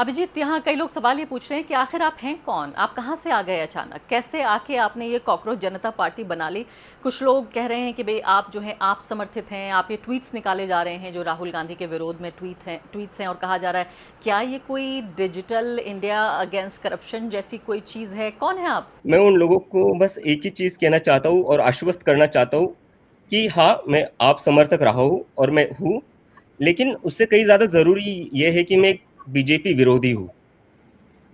अभिजीत, यहाँ कई लोग सवाल ये पूछ रहे हैं कि आखिर आप हैं कौन? आप कहाँ से आ गए अचानक? कैसे आके आपने ये कॉकरोच जनता पार्टी बना ली? कुछ लोग कह रहे हैं कि भई आप जो हैं आप समर्थित हैं, आप ये ट्वीट्स निकाले जा रहे हैं जो राहुल गांधी के विरोध में ट्वीट्स हैं और कहा जा रहा है, क्या ये कोई डिजिटल इंडिया अगेंस्ट करप्शन जैसी कोई चीज़ है? कौन है आप? मैं उन लोगों को बस एक ही चीज़ कहना चाहता हूँ और आश्वस्त करना चाहता हूँ कि हाँ, मैं आप समर्थक रहा हूँ और मैं हूँ, लेकिन उससे कहीं ज़्यादा ज़रूरी ये है कि मैं एक बीजेपी विरोधी हूँ।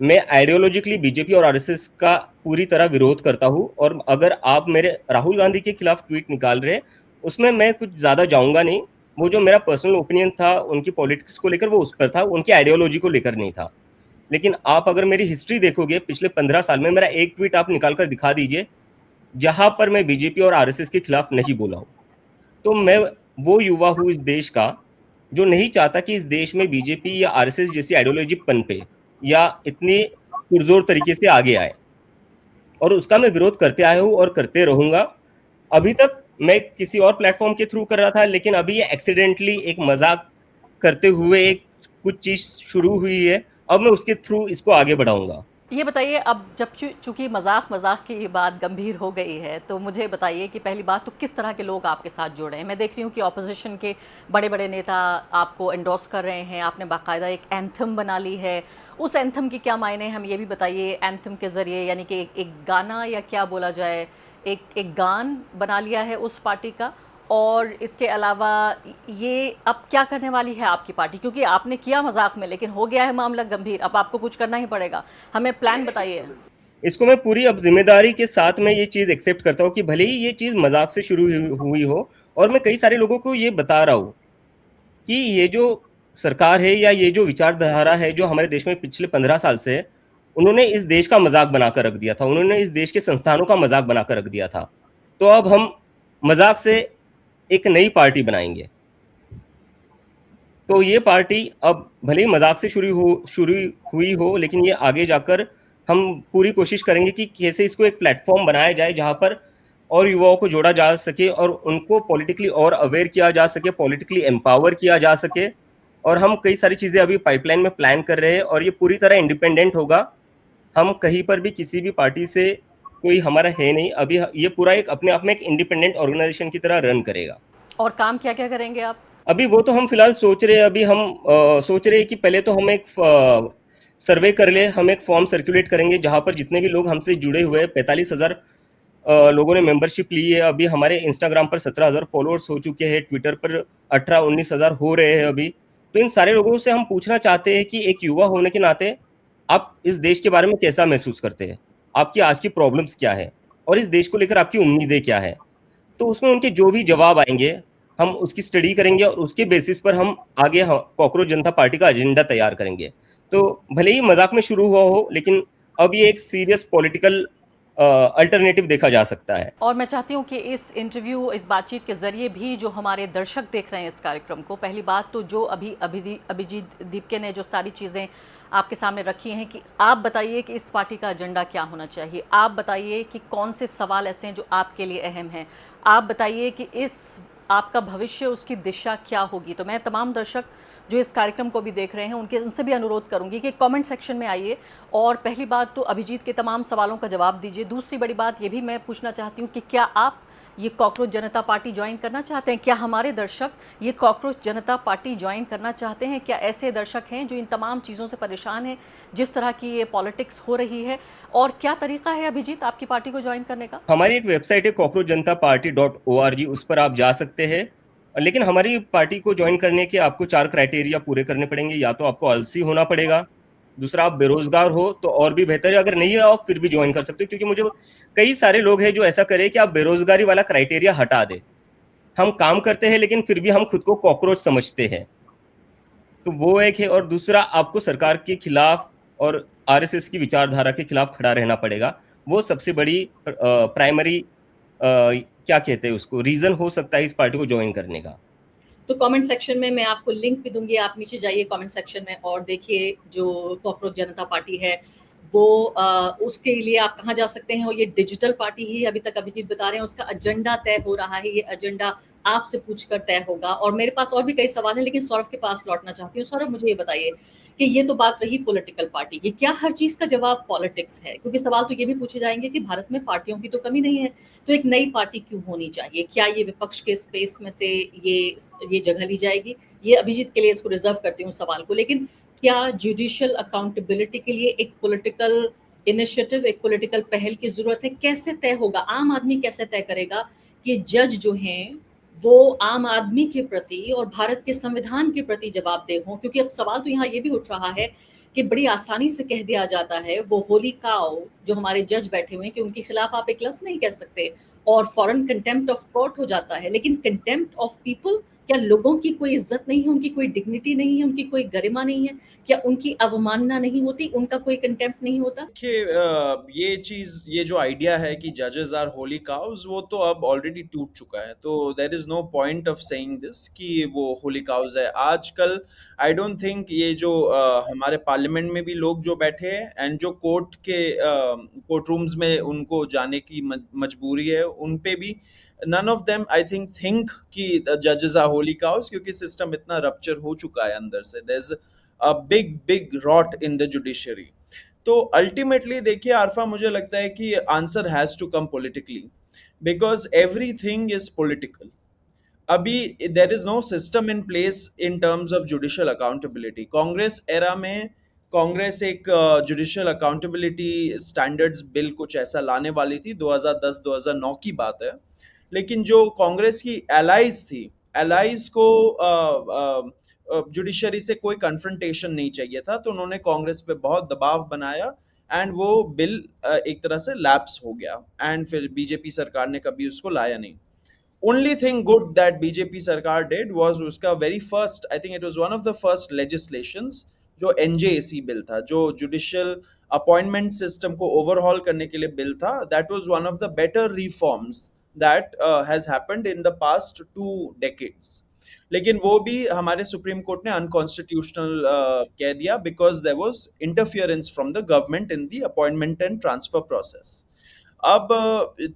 मैं आइडियोलॉजिकली बीजेपी और आरएसएस का पूरी तरह विरोध करता हूँ और अगर आप मेरे राहुल गांधी के खिलाफ ट्वीट निकाल रहे हैं, उसमें मैं कुछ ज़्यादा जाऊँगा नहीं। वो जो मेरा पर्सनल ओपिनियन था, उनकी पॉलिटिक्स को लेकर वो उस पर था, उनकी आइडियोलॉजी को लेकर नहीं था। लेकिन आप अगर मेरी हिस्ट्री देखोगे, पिछले 15 साल में मेरा एक ट्वीट आप निकाल कर दिखा दीजिए, जहाँ पर मैं बीजेपी और आरएसएस के खिलाफ नहीं बोला हूँ। तो मैं वो युवा हूँ इस देश का, जो नहीं चाहता कि इस देश में बीजेपी या आरएसएस जैसी आइडियोलॉजी पनपे या इतनी पुरजोर तरीके से आगे आए, और उसका मैं विरोध करते आया हूँ और करते रहूँगा। अभी तक मैं किसी और प्लेटफ़ॉर्म के थ्रू कर रहा था, लेकिन अभी ये एक्सीडेंटली एक मज़ाक करते हुए एक कुछ चीज़ शुरू हुई है, अब मैं उसके थ्रू इसको आगे बढ़ाऊँगा। ये बताइए, अब जब चूंकि मजाक की ये बात गंभीर हो गई है, तो मुझे बताइए कि पहली बात तो किस तरह के लोग आपके साथ जुड़े हैं? मैं देख रही हूँ कि ऑपोजिशन के बड़े बड़े नेता आपको एंडोर्स कर रहे हैं, आपने बाकायदा एक एंथम बना ली है। उस एंथम के क्या मायने हैं, हम ये भी बताइए। एंथम के ज़रिए यानी कि एक गाना, या क्या बोला जाए, एक गान बना लिया है उस पार्टी का। और इसके अलावा ये अब क्या करने वाली है आपकी पार्टी? क्योंकि आपने किया मजाक में, लेकिन हो गया है मामला गंभीर, अब आपको कुछ करना ही पड़ेगा। हमें प्लान बताइए। इसको मैं पूरी अब ज़िम्मेदारी के साथ मैं ये चीज़ एक्सेप्ट करता हूँ कि भले ही ये चीज़ मज़ाक से शुरू हुई हो, और मैं कई सारे लोगों को ये बता रहा हूँ कि ये जो सरकार है या ये जो विचारधारा है जो हमारे देश में पिछले 15 साल से है, उन्होंने इस देश का मज़ाक बनाकर रख दिया था। उन्होंने इस देश के संस्थानों का मज़ाक बनाकर रख दिया था। तो अब हम मज़ाक से एक नई पार्टी बनाएँगे। तो ये पार्टी अब भले ही मज़ाक से शुरू हुई हो, लेकिन ये आगे जाकर हम पूरी कोशिश करेंगे कि कैसे इसको एक प्लेटफ़ॉर्म बनाया जाए, जहाँ पर और युवाओं को जोड़ा जा सके और उनको पॉलिटिकली और अवेयर किया जा सके, पॉलिटिकली एम्पावर किया जा सके। और हम कई सारी चीज़ें अभी पाइपलाइन में प्लान कर रहे हैं और ये पूरी तरह इंडिपेंडेंट होगा। हम कहीं पर भी किसी भी पार्टी से कोई हमारा है नहीं। अभी ये पूरा एक अपने आप में एक इंडिपेंडेंट ऑर्गेनाइज़ेशन की तरह रन करेगा। और काम क्या क्या करेंगे आप? अभी वो तो हम फिलहाल सोच रहे हैं। अभी हम सोच रहे हैं कि पहले तो हम एक सर्वे कर ले, हम एक फॉर्म सर्कुलेट करेंगे जहाँ पर जितने भी लोग हमसे जुड़े हुए हैं, 45,000 लोगों ने मेंबरशिप ली है। अभी हमारे इंस्टाग्राम पर 17,000 फॉलोअर्स हो चुके हैं, ट्विटर पर 18-19,000 हो रहे हैं अभी। तो इन सारे लोगों से हम पूछना चाहते हैं कि एक युवा होने के नाते आप इस देश के बारे में कैसा महसूस करते हैं, आपकी आज की प्रॉब्लम्स क्या है और इस देश को लेकर आपकी उम्मीदें क्या है। तो उसमें उनके जो भी जवाब आएँगे, हम उसकी स्टडी करेंगे और उसके बेसिस पर हम आगे कॉकरोच जनता पार्टी का एजेंडा तैयार करेंगे। तो भले ही मज़ाक में शुरू हुआ हो, लेकिन अब ये एक सीरियस पॉलिटिकल अल्टरनेटिव देखा जा सकता है। और मैं चाहती हूँ कि इस इंटरव्यू, इस बातचीत के ज़रिए भी जो हमारे दर्शक देख रहे हैं इस कार्यक्रम को, पहली बात तो जो अभिजीत दीपके ने जो सारी चीज़ें आपके सामने रखी हैं, कि आप बताइए कि इस पार्टी का एजेंडा क्या होना चाहिए। आप बताइए कि कौन से सवाल ऐसे हैं जो आपके लिए अहम हैं। आप बताइए कि इस आपका भविष्य, उसकी दिशा क्या होगी। तो मैं तमाम दर्शक जो इस कार्यक्रम को भी देख रहे हैं उनसे भी अनुरोध करूंगी कि कमेंट सेक्शन में आइए और पहली बात तो अभिजीत के तमाम सवालों का जवाब दीजिए। दूसरी बड़ी बात ये भी मैं पूछना चाहती हूँ कि क्या आप ये कॉकरोच जनता पार्टी ज्वाइन करना चाहते हैं? क्या हमारे दर्शक ये कॉकरोच जनता पार्टी ज्वाइन करना चाहते हैं? क्या ऐसे दर्शक हैं जो इन तमाम चीज़ों से परेशान हैं, जिस तरह की ये पॉलिटिक्स हो रही है? और क्या तरीका है अभिजीत आपकी पार्टी को ज्वाइन करने का? हमारी एक वेबसाइट है cockroachjnataparty.org, उस पर आप जा सकते हैं। लेकिन हमारी पार्टी को ज्वाइन करने के आपको 4 क्राइटेरिया पूरे करने पड़ेंगे। या तो आपको आलसी होना पड़ेगा, दूसरा आप बेरोज़गार हो तो और भी बेहतर है, अगर नहीं है आप फिर भी ज्वाइन कर सकते हो, क्योंकि मुझे कई सारे लोग हैं जो ऐसा करें कि आप बेरोज़गारी वाला क्राइटेरिया हटा दें। हम काम करते हैं लेकिन फिर भी हम खुद को कॉकरोच समझते हैं। तो वो एक है, और दूसरा आपको सरकार के खिलाफ और आरएसएस की विचारधारा के खिलाफ खड़ा रहना पड़ेगा। वो सबसे बड़ी प्राइमरी क्या कहते हैं उसको, रीज़न हो सकता है इस पार्टी को जॉइन करने का। तो कमेंट सेक्शन में मैं आपको लिंक भी दूंगी, आप नीचे जाइए कमेंट सेक्शन में और देखिए जो कॉकरोच जनता पार्टी है वो उसके लिए आप कहाँ जा सकते हैं। और ये डिजिटल पार्टी ही अभी तक अभिजीत बता रहे हैं, उसका एजेंडा तय हो रहा है। ये एजेंडा आपसे पूछकर तय होगा। और मेरे पास और भी कई सवाल हैं, लेकिन सौरभ के पास लौटना चाहती हूँ। सौरभ, मुझे ये बताइए कि ये तो बात रही पॉलिटिकल पार्टी की, क्या हर चीज़ का जवाब पॉलिटिक्स है? क्योंकि सवाल तो ये भी पूछे जाएँगे कि भारत में पार्टियों की तो कमी नहीं है, तो एक नई पार्टी क्यों होनी चाहिए? क्या ये विपक्ष के स्पेस में से ये जगह ली जाएगी? ये अभिजीत के लिए इसको रिज़र्व करती हूँ सवाल को, लेकिन क्या जुडिशियल अकाउंटेबिलिटी के लिए एक पॉलिटिकल इनिशिएटिव, एक पॉलिटिकल पहल की ज़रूरत है? कैसे तय होगा? आम आदमी कैसे तय करेगा कि जज जो हैं वो आम आदमी के प्रति और भारत के संविधान के प्रति जवाबदेह हों? क्योंकि अब सवाल तो यहाँ ये भी उठ रहा है कि बड़ी आसानी से कह दिया जाता है, वो होली काउ जो हमारे जज बैठे हुए हैं, कि उनके खिलाफ आप एक लफ्ज़ नहीं कह सकते और फॉरेन कंटेम्प्ट ऑफ कोर्ट हो जाता है। लेकिन कंटेम्प्ट ऑफ पीपल, क्या लोगों की कोई इज़्ज़त नहीं है, उनकी कोई डिग्निटी नहीं है, उनकी कोई गरिमा नहीं है? क्या उनकी अवमानना नहीं होती, उनका कोई कंटेम्प्ट नहीं होता? देखिए ये चीज, ये जो आइडिया है कि जजेस आर होली काउज, वो तो अब ऑलरेडी टूट चुका है। तो there is no point of saying this कि वो होली काउज है आजकल। आई डोंट थिंक ये जो हमारे पार्लियामेंट में भी लोग जो बैठे हैं एंड जो कोर्ट रूम्स में उनको जाने की मजबूरी है, उन पे भी none of them I think कि जजेस आर होली काउज, क्योंकि सिस्टम इतना रप्चर हो चुका है अंदर से। There is a big rot in the judiciary. तो अल्टीमेटली देखिए आरफा, मुझे लगता है कि answer has to come politically, because everything is political. अभी there is no system in place in terms of judicial accountability. Congress era में कांग्रेस एक जुडिशियल अकाउंटेबिलिटी स्टैंडर्ड्स बिल कुछ ऐसा लाने वाली थी, 2010-2009 की बात है। लेकिन जो कांग्रेस की एलाइज थी, एलाइज को जुडिशरी से कोई कन्फ्रंटेशन नहीं चाहिए था, तो उन्होंने कांग्रेस पे बहुत दबाव बनाया एंड वो बिल एक तरह से लैप्स हो गया, एंड फिर बीजेपी सरकार ने कभी उसको लाया नहीं। Only thing good that BJP सरकार डिड वाज उसका very first, I think it was one of the first legislations, जो एनजेएसी बिल था, जो जुडिशियल अपॉइंटमेंट सिस्टम को ओवरहॉल करने के लिए बिल था। That was one of the better reforms that has happened in the past 2 decades। लेकिन वो भी हमारे सुप्रीम कोर्ट ने अनकॉन्स्टिट्यूशनल कह दिया, because there was interference from the government in the appointment and transfer process. अब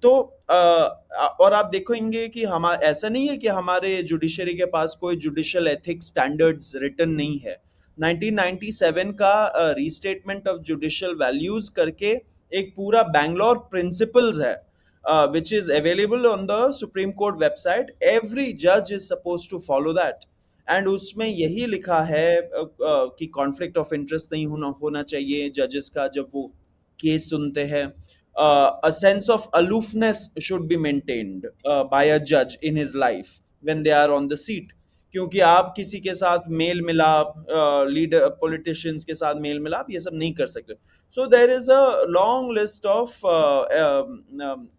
तो और आप देखेंगे कि हम, ऐसा नहीं है कि हमारे जुडिशरी के पास कोई जुडिशियल एथिक्स स्टैंडर्ड्स रिटन नहीं है। 1997 का रीस्टेटमेंट ऑफ जुडिशियल वैल्यूज करके एक पूरा बैंगलोर प्रिंसिपल्स है, which is available on the Supreme Court website. Every judge is supposed to follow that. And उसमें यही लिखा है कि कॉन्फ्लिक्ट ऑफ इंटरेस्ट नहीं होना चाहिए जजेस का जब वो केस सुनते हैं। A sense of aloofness should be maintained by a judge in his life when they are on the seat, क्योंकि आप किसी के साथ मेल मिलाप, लीडर पॉलिटिशियंस के साथ मेल मिलाप, ये सब नहीं कर सकते। So there is a long list of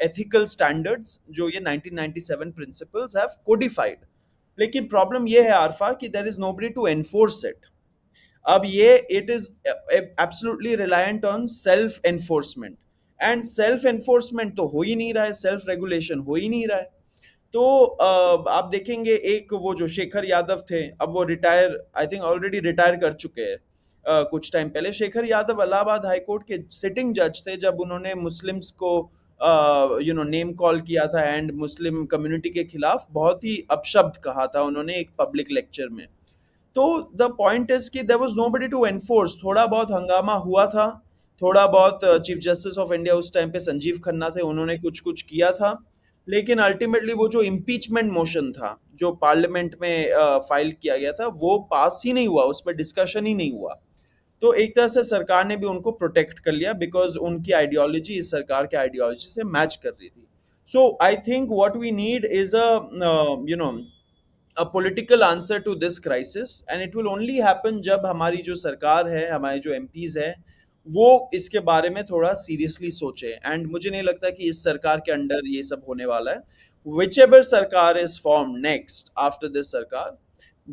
ethical standards जो ये 1997 प्रिंसिपल्स हैव कोडिफाइड। लेकिन प्रॉब्लम ये है आरफा कि there is nobody to enforce it. अब ये it is absolutely reliant on self enforcement, and self enforcement तो हो ही नहीं रहा है, सेल्फ रेगुलेशन हो ही नहीं रहा है। तो आप देखेंगे एक वो जो शेखर यादव थे, अब वो retire, I think already retire कर चुके हैं कुछ टाइम पहले। शेखर यादव इलाहाबाद हाईकोर्ट के सिटिंग जज थे जब उन्होंने मुस्लिम्स को नेम कॉल किया था एंड मुस्लिम कम्युनिटी के खिलाफ बहुत ही अपशब्द कहा था उन्होंने एक पब्लिक लेक्चर में। तो द पॉइंट इज कि there was nobody to enforce. थोड़ा बहुत हंगामा हुआ था, थोड़ा बहुत चीफ जस्टिस ऑफ इंडिया उस टाइम पे संजीव खन्ना थे, उन्होंने कुछ कुछ किया था, लेकिन अल्टीमेटली वो जो इम्पीचमेंट मोशन था जो पार्लियामेंट में फाइल किया गया था, वो पास ही नहीं हुआ, उस पर डिस्कशन ही नहीं हुआ। तो एक तरह से सरकार ने भी उनको प्रोटेक्ट कर लिया, बिकॉज उनकी आइडियोलॉजी इस सरकार के आइडियोलॉजी से मैच कर रही थी। So I think what we need is a political answer to this crisis, and it will only happen जब हमारी जो सरकार है, हमारे जो एमपीज है, वो इसके बारे में थोड़ा सीरियसली सोचे। एंड मुझे नहीं लगता कि इस सरकार के अंडर ये सब होने वाला है। whichever सरकार is formed next after this सरकार,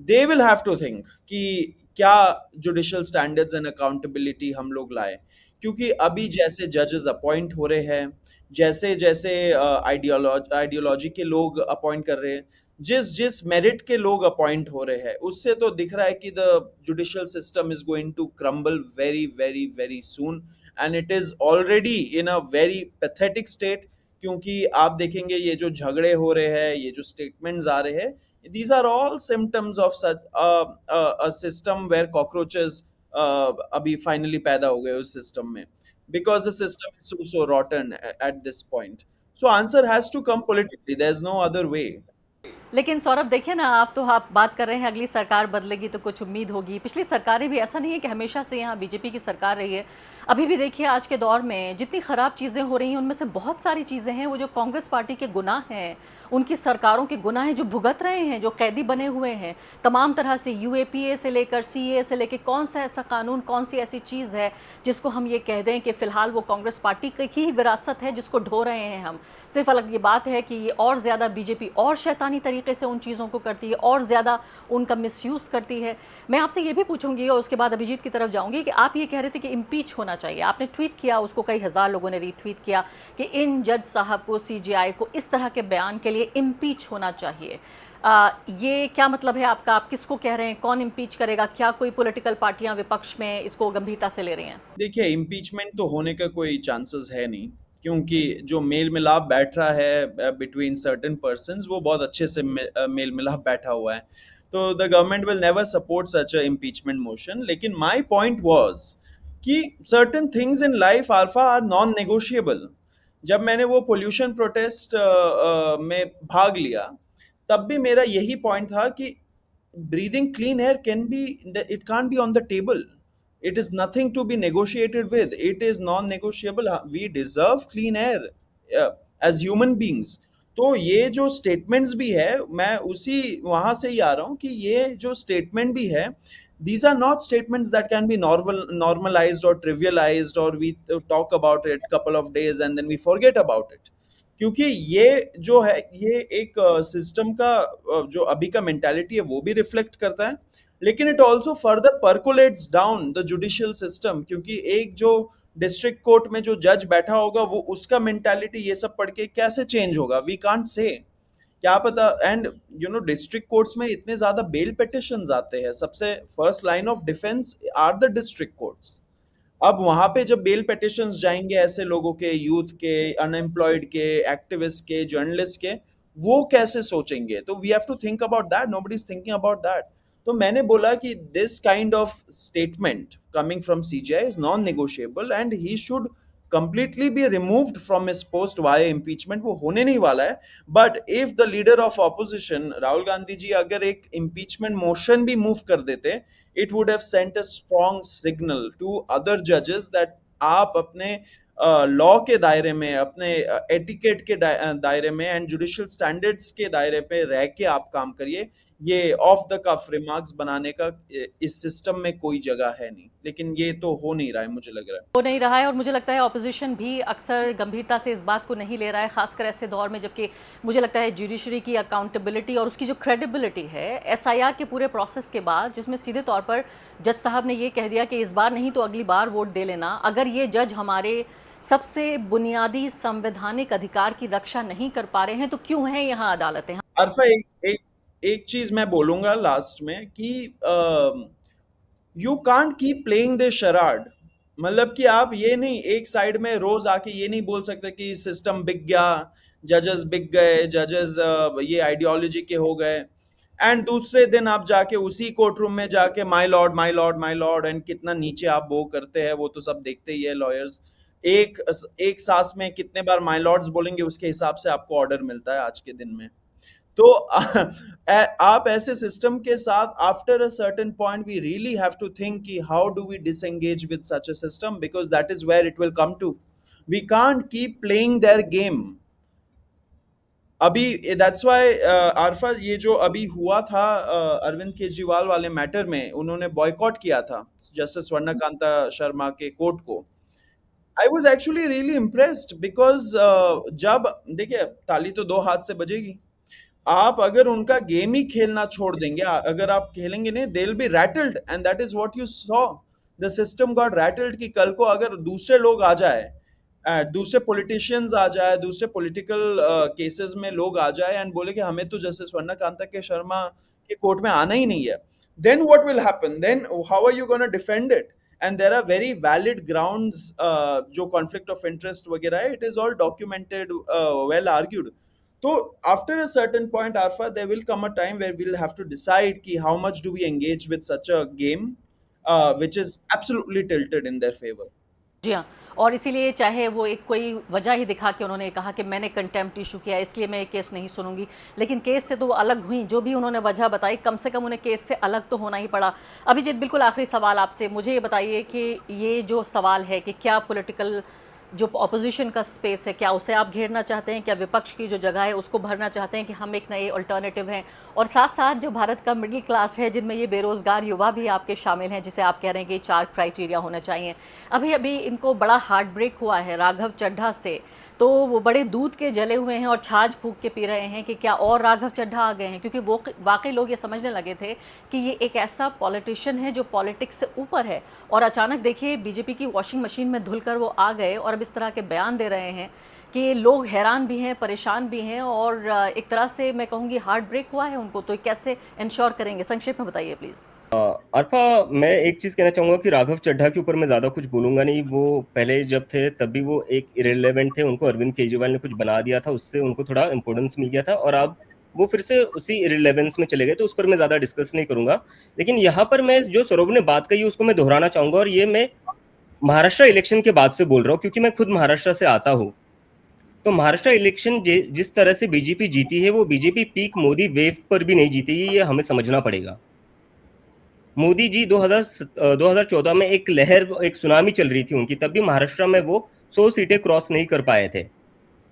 they will have to think कि क्या जुडिशियल स्टैंडर्ड्स एंड अकाउंटेबिलिटी हम लोग लाए, क्योंकि अभी जैसे जजेस अपॉइंट हो रहे हैं, जैसे जैसे आइडियोलॉजी के लोग अपॉइंट कर रहे हैं, जिस जिस मेरिट के लोग अपॉइंट हो रहे हैं, उससे तो दिख रहा है कि the judicial system is going to crumble very very very soon, and it is already in a very pathetic state. क्योंकि आप देखेंगे ये जो झगड़े हो रहे हैं, ये जो स्टेटमेंट्स आ रहे हैं, these are all symptoms of such a system where cockroaches अभी फाइनली पैदा हो गए उस सिस्टम में, because the system is so rotten at this point. So answer has to come politically, there is no other way. लेकिन सौरभ देखिए ना, आप बात कर रहे हैं अगली सरकार बदलेगी तो कुछ उम्मीद होगी। पिछली सरकारें भी, ऐसा नहीं है कि हमेशा से यहाँ बीजेपी की सरकार रही है। अभी भी देखिए आज के दौर में जितनी ख़राब चीज़ें हो रही हैं उनमें से बहुत सारी चीज़ें हैं वो जो कांग्रेस पार्टी के गुनाह हैं, उनकी सरकारों के गुनाह हैं, जो भुगत रहे हैं, जो कैदी बने हुए हैं तमाम तरह से, यूएपीए से लेकर सीए से लेकर। कौन सा ऐसा कानून, कौन सी ऐसी चीज़ है जिसको हम ये कह दें कि फ़िलहाल वो कांग्रेस पार्टी की ही विरासत है जिसको ढो रहे हैं हम। सिर्फ अलग ये बात है कि ये और ज़्यादा बीजेपी और शैतानी तरीके से उन चीज़ों को करती है और ज़्यादा उनका मिसयूज़ करती है। मैं आपसे ये भी पूछूंगी और उसके बाद अभिजीत की तरफ जाऊंगी कि आप ये कह रहे थे कि इम्पीच होना चाहिए। आपने ट्वीट किया, उसको कई हज़ार लोगों ने रीट्वीट किया कि इन जज साहब को, सीजीआई को इस तरह के बयान के लिए इम्पीच होना चाहिए। ये क्या मतलब है आपका? आप किसको कह रहे हैं? कौन इम्पीच करेगा? क्या कोई पॉलिटिकल पार्टियां विपक्ष में इसको गंभीरता से ले रही हैं? देखिए, इम्पीचमेंट तो होने का कोई चांसेस है नहीं, क्योंकि जो मेल मिलाप बैठ रहा है बिटवीन सर्टेन पर्सन्स, वो बहुत अच्छे से मेल मिलाप बैठा हुआ है. तो the government will never support such a impeachment motion. लेकिन माय पॉइंट वाज कि certain things in life Arfa are non negotiable. जब मैंने वो पोल्यूशन प्रोटेस्ट में भाग लिया, तब भी मेरा यही पॉइंट था कि breathing clean air can be, it can't be on the table. It is nothing to be negotiated with. It is non-negotiable. We deserve clean air as human beings. तो ये जो स्टेटमेंट्स भी है, मैं उसी वहां से ही आ रहा हूँ कि ये जो स्टेटमेंट भी है, these are not statements that can be normalized or trivialized, or we talk about it couple of days and then we forget about it. क्योंकि ये जो है, ये एक सिस्टम का जो अभी का मेंटालिटी है वो भी रिफ्लेक्ट करता है, लेकिन it also further percolates down the judicial system. क्योंकि एक जो डिस्ट्रिक्ट कोर्ट में जो जज बैठा होगा, वो उसका मेंटालिटी ये सब पढ़ के कैसे चेंज होगा, वी कांट से, क्या पता. And you know, district courts में इतने ज्यादा बेल पिटिशंस आते हैं, सबसे first line of defence are the district courts. अब वहां पे जब बेल पिटिशंस जाएंगे ऐसे लोगों के, यूथ के, अनएम्प्लॉयड के, एक्टिविस्ट के, जर्नलिस्ट के, वो कैसे सोचेंगे? तो we have to think about that. Nobody is thinking about that. तो मैंने बोला कि this kind of statement coming from CJI is non negotiable and he should completely be removed from his post via impeachment. वो होने नहीं वाला है. But if the leader of opposition Rahul Gandhi ji अगर एक impeachment motion भी move कर देते, it would have sent a strong signal to other judges that आप अपने लॉ के दायरे में, अपने एटिकेट के दायरे में एंड जुडिशियल स्टैंडर्ड्स के दायरे पे रह के आप काम करिए. ये ऑफ द कफ रिमार्क्स बनाने का इस सिस्टम में कोई जगह है नहीं. लेकिन ये तो हो नहीं रहा है, मुझे लग रहा है. हो नहीं रहा है और मुझे लगता है ऑपोजिशन भी अक्सर गंभीरता से इस बात को नहीं ले रहा है, खासकर ऐसे दौर में जबकि मुझे लगता है जुडिशरी की अकाउंटेबिलिटी और उसकी जो क्रेडिबिलिटी है एसआईआर के पूरे प्रोसेस के बाद, जिसमें सीधे तौर पर जज साहब ने ये कह दिया कि इस बार नहीं तो अगली बार वोट दे लेना, अगर ये जज हमारे सबसे बुनियादी संवैधानिक अधिकार की रक्षा नहीं कर पा रहे हैं तो क्यों हैं यहाँ अदालतें? अरफा, एक चीज मैं बोलूंगा लास्ट में कि you can't keep playing the charade. मतलब कि आप ये नहीं, एक साइड में रोज आके ये नहीं बोल सकते कि सिस्टम बिक गया, जजेस बिक गए, जजेस ये आइडियोलॉजी के हो गए, एंड दूसरे दिन आप जाके उसी कोर्ट रूम में जाके my Lord my Lord my Lord, and कितना नीचे आप वो करते हैं वो तो सब देखते ही है लॉयर्स. एक सांस में कितने बार माय लॉर्ड्स बोलेंगे, उसके हिसाब से आपको ऑर्डर मिलता है आज के दिन में. तो आप ऐसे सिस्टम के साथ after a certain point we really have to think कि how do we disengage with such a system, because that is where it will come to. We can't keep playing their game. अभी that's why Arfa, ये जो अभी हुआ था अरविंद केजरीवाल वाले matter में, उन्होंने बॉयकॉट किया था जस्टिस स्वर्णकांता शर्मा के कोर्ट को. I was actually really impressed because जब देखिए, ताली तो दो हाथ से बजेगी. आप अगर उनका गेम ही खेलना छोड़ देंगे, अगर आप खेलेंगे नहीं, they will be rattled, and that is what you saw. The system got rattled कि कल को अगर दूसरे लोग आ जाए, दूसरे पॉलिटिशियंस आ जाए, दूसरे पॉलिटिकल केसेस में लोग आ जाए एंड बोले कि हमें तो जस्टिस स्वर्णकांता के शर्मा के कोर्ट में आना ही नहीं है, then what will happen? Then how are you gonna defend it? And there are very valid grounds, जो कॉन्फ्लिक्ट ऑफ इंटरेस्ट वगैरह है, it is all documented, well argued. So after a certain point, Arfa, there will come a time where we'll have to decide ki how much do we engage with such a game, which is absolutely tilted in their favor. जी हाँ, और इसीलिए चाहे वो एक कोई वजह ही दिखा के उन्होंने कहा कि मैंने कंटेम्प्ट इशू किया इसलिए मैं ये केस नहीं सुनूंगी, लेकिन केस से तो वो अलग हुई। जो भी उन्होंने वजह बताई, कम से कम उन्हें केस से अलग तो होना ही पड़ा। अभिजीत, बिल्कुल आखिरी सवाल आपसे, मुझे ये बताइए कि ये जो सवाल है कि क्या पॉलिटिकल जो ऑपोजिशन का स्पेस है, क्या उसे आप घेरना चाहते हैं? क्या विपक्ष की जो जगह है उसको भरना चाहते हैं कि हम एक नए अल्टरनेटिव हैं? और साथ साथ जो भारत का मिडिल क्लास है, जिनमें ये बेरोज़गार युवा भी आपके शामिल हैं, जिसे आप कह रहे हैं कि 4 क्राइटेरिया होने चाहिए। अभी अभी इनको बड़ा हार्ट ब्रेक हुआ है राघव चड्ढा से, तो वो बड़े दूध के जले हुए हैं और छाछ फूंक के पी रहे हैं कि क्या और राघव चड्ढा आ गए हैं, क्योंकि वो वाकई लोग ये समझने लगे थे कि ये एक ऐसा पॉलिटिशियन है जो पॉलिटिक्स से ऊपर है। और अचानक देखिए बीजेपी की वॉशिंग मशीन में धुलकर वो आ गए और अब इस तरह के बयान दे रहे हैं कि लोग हैरान भी हैं, परेशान भी हैं, और एक तरह से मैं कहूँगी हार्ट ब्रेक हुआ है उनको। तो कैसे इंश्योर करेंगे, संक्षेप में बताइए प्लीज़। अर्फा, मैं एक चीज कहना चाहूंगा कि राघव चड्ढा के ऊपर मैं ज्यादा कुछ बोलूंगा नहीं। वो पहले जब थे तब भी वो एक इरेलेवेंट थे, उनको अरविंद केजरीवाल ने कुछ बना दिया था, उससे उनको थोड़ा इंपॉर्टेंस मिल गया था और अब वो फिर से उसी इरेलेवेंस में चले गए, तो उस पर मैं ज्यादा डिस्कस नहीं करूंगा। लेकिन यहाँ पर मैं जो सौरभ ने बात कही उसको मैं दोहराना चाहूंगा, और ये मैं महाराष्ट्र इलेक्शन के बाद से बोल रहा हूँ क्योंकि मैं खुद महाराष्ट्र से आता हूँ। तो महाराष्ट्र इलेक्शन जिस तरह से बीजेपी जीती है, वो बीजेपी पीक मोदी वेव पर भी नहीं जीती है, ये हमें समझना पड़ेगा। मोदी जी 2014 में एक लहर, एक सुनामी चल रही थी उनकी, तब भी महाराष्ट्र में वो 100 सीटें क्रॉस नहीं कर पाए थे।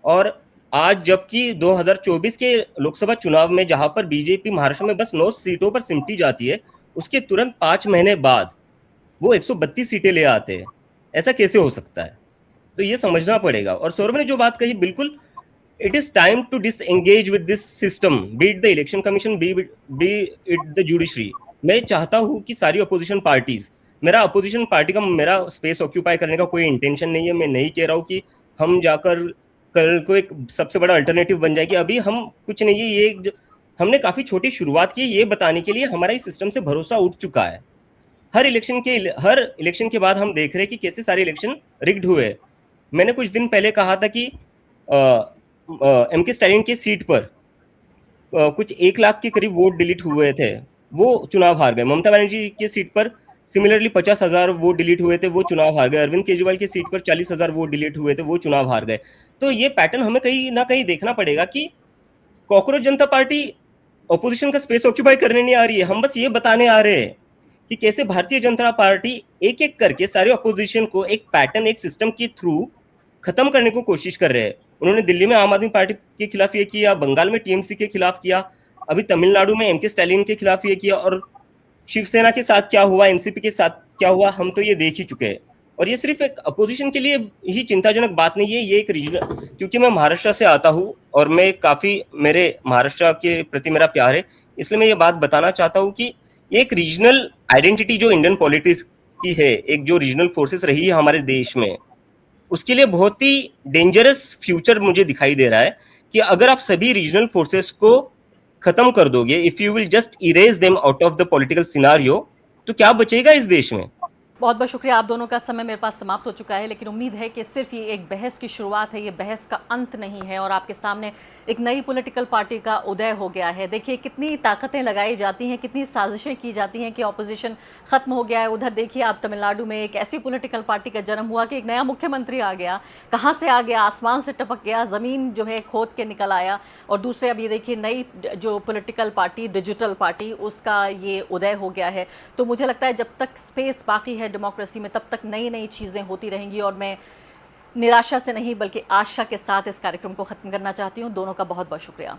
और आज जबकि 2024 के लोकसभा चुनाव में जहां पर बीजेपी महाराष्ट्र में बस 9 सीटों पर सिमटी जाती है, उसके तुरंत 5 महीने बाद वो 132 सीटें ले आते हैं। ऐसा कैसे हो सकता है? तो ये समझना पड़ेगा। और सौरभ ने जो बात कही, बिल्कुल it is time to disengage with this system, be it the election commission, be it the judiciary. मैं चाहता हूं कि सारी अपोजिशन पार्टीज, मेरा अपोजिशन पार्टी का मेरा स्पेस ऑक्यूपाई करने का कोई इंटेंशन नहीं है। मैं नहीं कह रहा हूं कि हम जाकर कल को एक सबसे बड़ा अल्टरनेटिव बन जाएगी, अभी हम कुछ नहीं है। ये हमने काफी छोटी शुरुआत की, ये बताने के लिए हमारा इस सिस्टम से भरोसा उठ चुका है। हर इलेक्शन के बाद हम देख रहे हैं कि कैसे सारे इलेक्शन रिग्ड हुए। मैंने कुछ दिन पहले कहा था कि एमके स्टालिन की सीट पर कुछ 1 लाख के करीब वोट डिलीट हुए थे, वो चुनाव हार गए। ममता बनर्जी की सीट पर सिमिलरली 50,000 वोट डिलीट हुए थे, वो चुनाव हार गए। अरविंद केजरीवाल की सीट पर 40,000 वोट डिलीट हुए थे, वो चुनाव हार गए। तो ये पैटर्न हमें कहीं ना कहीं देखना पड़ेगा कि कॉकरोच जनता पार्टी ऑपोजिशन का स्पेस ऑक्यूपाई करने नहीं आ रही है। हम बस ये बताने आ रहे हैं कि कैसे भारतीय जनता पार्टी एक एक करके सारे ऑपोजिशन को एक पैटर्न, एक सिस्टम के थ्रू खत्म करने को कोशिश कर रहे हैं। उन्होंने दिल्ली में आम आदमी पार्टी के खिलाफ ये किया, बंगाल में टीएमसी के खिलाफ किया, अभी तमिलनाडु में एमके स्टालिन के खिलाफ ये किया, और शिवसेना के साथ क्या हुआ, एनसीपी के साथ क्या हुआ, हम तो ये देख ही चुके हैं। और ये सिर्फ एक अपोजिशन के लिए ही चिंताजनक बात नहीं है, ये एक रीजनल, क्योंकि मैं महाराष्ट्र से आता हूँ और मैं काफी, मेरे महाराष्ट्र के प्रति मेरा प्यार है, इसलिए मैं ये बात बताना चाहता हूँ कि एक रीजनल आइडेंटिटी जो इंडियन पॉलिटिक्स की है, एक जो रीजनल फोर्सेस रही है हमारे देश में, उसके लिए बहुत ही डेंजरस फ्यूचर मुझे दिखाई दे रहा है कि अगर आप सभी रीजनल फोर्सेस को खत्म कर दोगे, if you will just erase them out of the political scenario, तो क्या बचेगा इस देश में? बहुत बहुत शुक्रिया। आप दोनों का समय मेरे पास समाप्त हो चुका है, लेकिन उम्मीद है कि सिर्फ ये एक बहस की शुरुआत है, ये बहस का अंत नहीं है, और आपके सामने एक नई पॉलिटिकल पार्टी का उदय हो गया है। देखिए कितनी ताकतें लगाई जाती हैं, कितनी साजिशें की जाती हैं कि ऑपोजिशन खत्म हो गया है। उधर देखिए आप तमिलनाडु में एक ऐसी पॉलिटिकल पार्टी का जन्म हुआ कि एक नया मुख्यमंत्री आ गया। कहाँ से आ गया? आसमान से टपक गया, ज़मीन जो है खोद के निकल आया। और दूसरे अब ये देखिए नई जो पॉलिटिकल पार्टी, डिजिटल पार्टी, उसका ये उदय हो गया है। तो मुझे लगता है जब तक स्पेस बाकी है डेमोक्रेसी में, तब तक नई नई चीज़ें होती रहेंगी। और मैं निराशा से नहीं बल्कि आशा के साथ इस कार्यक्रम को ख़त्म करना चाहती हूँ। दोनों का बहुत बहुत शुक्रिया।